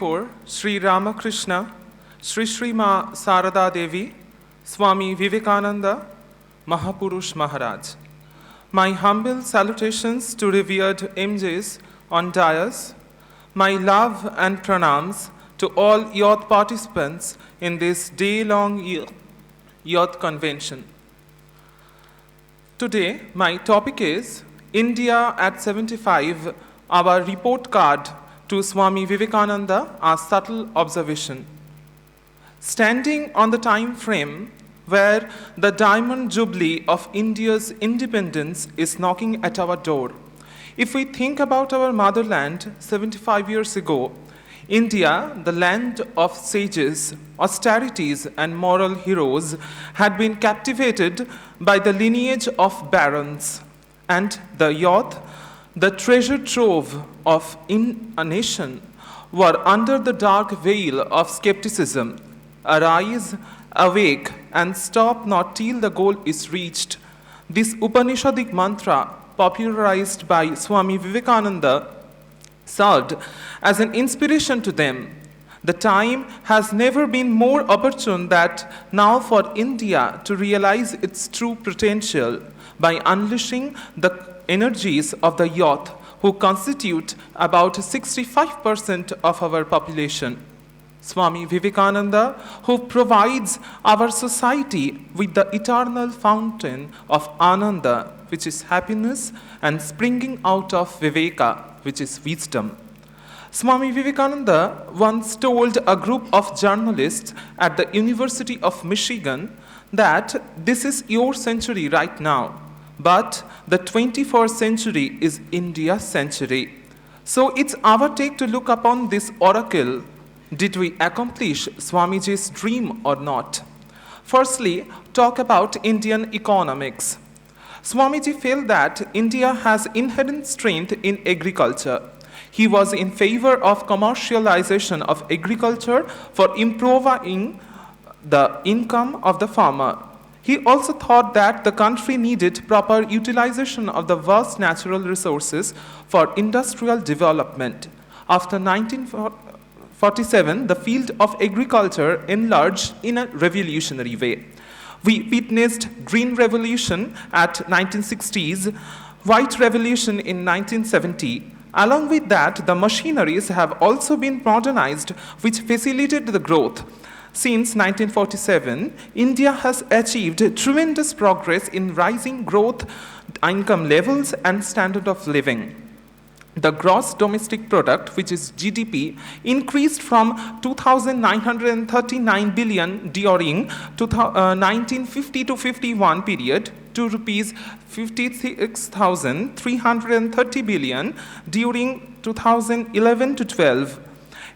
For Sri Ramakrishna, Sri Ma Sarada Devi, Swami Vivekananda, Mahapurush Maharaj. My humble salutations to revered MJs on dais, my love and pranams to all youth participants in this day-long youth convention. Today, my topic is India at 75, our report card to Swami Vivekananda, a subtle observation. Standing on the time frame where the diamond jubilee of India's independence is knocking at our door, if we think about our motherland 75 years ago, India, the land of sages, austerities, and moral heroes, had been captivated by the lineage of barons, and the youth, the treasure trove of a nation, were under the dark veil of skepticism. Arise, awake, and stop not till the goal is reached. This Upanishadic mantra, popularized by Swami Vivekananda, served as an inspiration to them. The time has never been more opportune than now for India to realize its true potential by unleashing the energies of the youth, who constitute about 65% of our population. Swami Vivekananda, who provides our society with the eternal fountain of Ananda, which is happiness, and springing out of Viveka, which is wisdom. Swami Vivekananda once told a group of journalists at the University of Michigan that this is your century right now, but the 21st century is India's century. So it's our take to look upon this oracle. Did we accomplish Swamiji's dream or not? Firstly, talk about Indian economics. Swamiji felt that India has inherent strength in agriculture. He was in favor of commercialization of agriculture for improving the income of the farmer. He also thought that the country needed proper utilization of the vast natural resources for industrial development. After 1947, the field of agriculture enlarged in a revolutionary way. We witnessed Green Revolution at 1960s, White Revolution in 1970. Along with that, the machineries have also been modernized, which facilitated the growth. Since 1947, India has achieved tremendous progress in rising growth, income levels, and standard of living. The gross domestic product, which is GDP, increased from 2,939 billion during 1950 to 51 period to rupees 56,330 billion during 2011 to 12.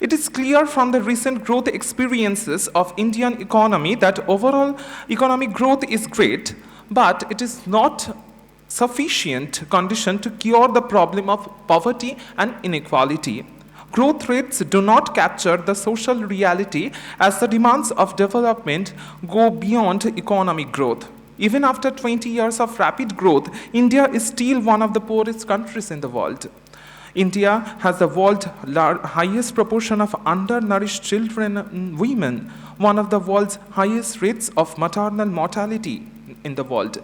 It is clear from the recent growth experiences of Indian economy that overall economic growth is great, but it is not sufficient condition to cure the problem of poverty and inequality. Growth rates do not capture the social reality as the demands of development go beyond economic growth. Even after 20 years of rapid growth, India is still one of the poorest countries in the world. India has the world's highest proportion of undernourished children and women, one of the world's highest rates of maternal mortality in the world.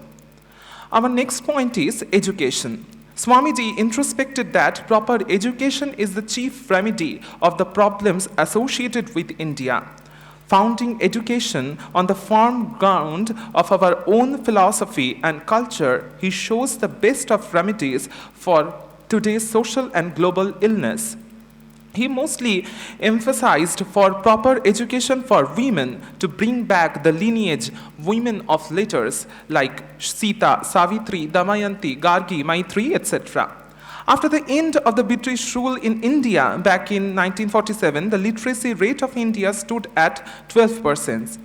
Our next point is education. Swamiji introspected that proper education is the chief remedy of the problems associated with India. Founding education on the firm ground of our own philosophy and culture, he shows the best of remedies for today's social and global illness. He mostly emphasized for proper education for women to bring back the lineage women of letters like Sita, Savitri, Damayanti, Gargi, Maitri, etc. After the end of the British rule in India back in 1947, the literacy rate of India stood at 12%.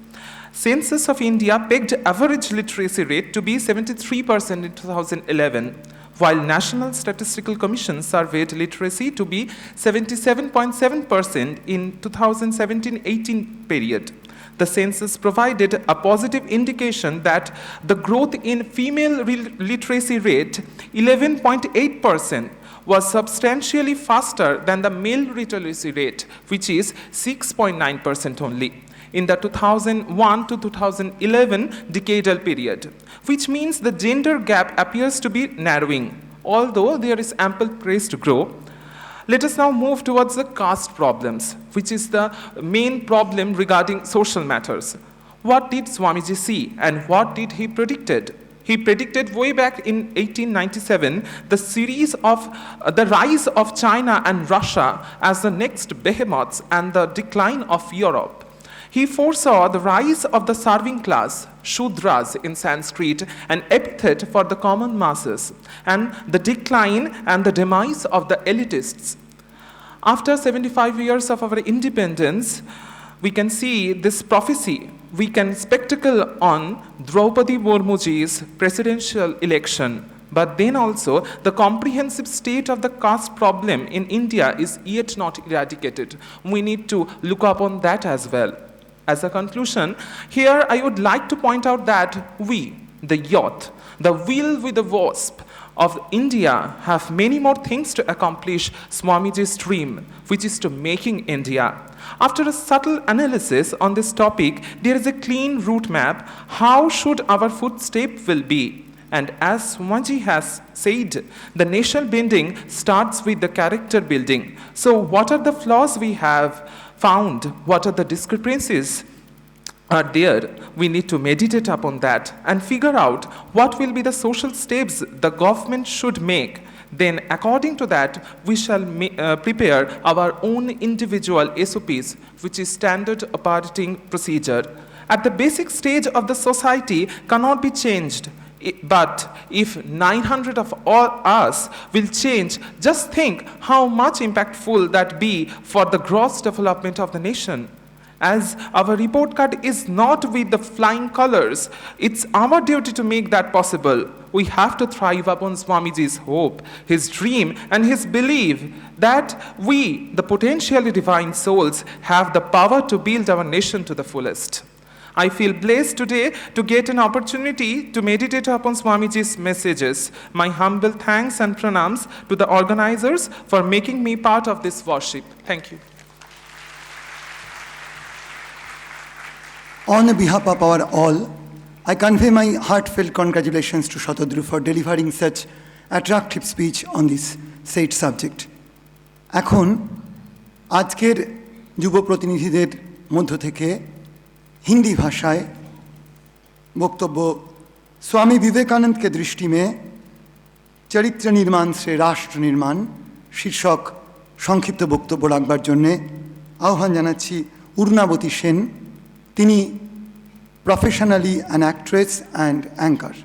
Census of India pegged average literacy rate to be 73% in 2011. While National Statistical Commission surveyed literacy to be 77.7% in 2017-18 period. The census provided a positive indication that the growth in female literacy rate, 11.8%, was substantially faster than the male literacy rate, which is 6.9% only, in the 2001 to 2011 decadal period, which means the gender gap appears to be narrowing, although there is ample place to grow. Let us now move towards the caste problems, which is the main problem regarding social matters. What did Swamiji see and what did he predicted? He predicted way back in 1897 the series of the rise of China and Russia as the next behemoths and the decline of Europe. He foresaw the rise of the serving class, Shudras in Sanskrit, an epithet for the common masses, and the decline and the demise of the elitists. After 75 years of our independence, we can see this prophecy. We can spectacle on Draupadi Murmuji's presidential election, but then also the comprehensive state of the caste problem in India is yet not eradicated. We need to look upon that as well. As a conclusion, here I would like to point out that we, the youth, the will with the wasp of India, have many more things to accomplish Swamiji's dream, which is to making India. After a subtle analysis on this topic, there is a clean route map. How should our footstep will be? And as Swamiji has said, the nation building starts with the character building. So what are the flaws we have found? What are the discrepancies are there? We need to meditate upon that and figure out what will be the social steps the government should make. Then according to that, we shall prepare our own individual SOPs, which is standard operating procedure. At the basic stage of the society cannot be changed. But if 900 of all us will change, just think how much impactful that be for the gross development of the nation. As our report card is not with the flying colors, it's our duty to make that possible. We have to thrive upon Swamiji's hope, his dream, and his belief that we, the potentially divine souls, have the power to build our nation to the fullest. I feel blessed today to get an opportunity to meditate upon Swamiji's messages. My humble thanks and pranams to the organizers for making me part of this worship. Thank you. On behalf of our all, I convey my heartfelt congratulations to Satadru for delivering such attractive speech on this said subject. এখন আজকের যুব প্রতিনিধিদের মধ্য থেকে हिंदी भाषाয় বক্তব্য स्वामी विवेकानंद के दृष्टि में चरित्र निर्माण से राष्ट्र निर्माण शीर्षक संक्षिप्त বক্তব্য রাখবার জন্য আহ্বান জানাচ্ছি উর্নাবতী সেন। তিনি professionally an actress and anchor.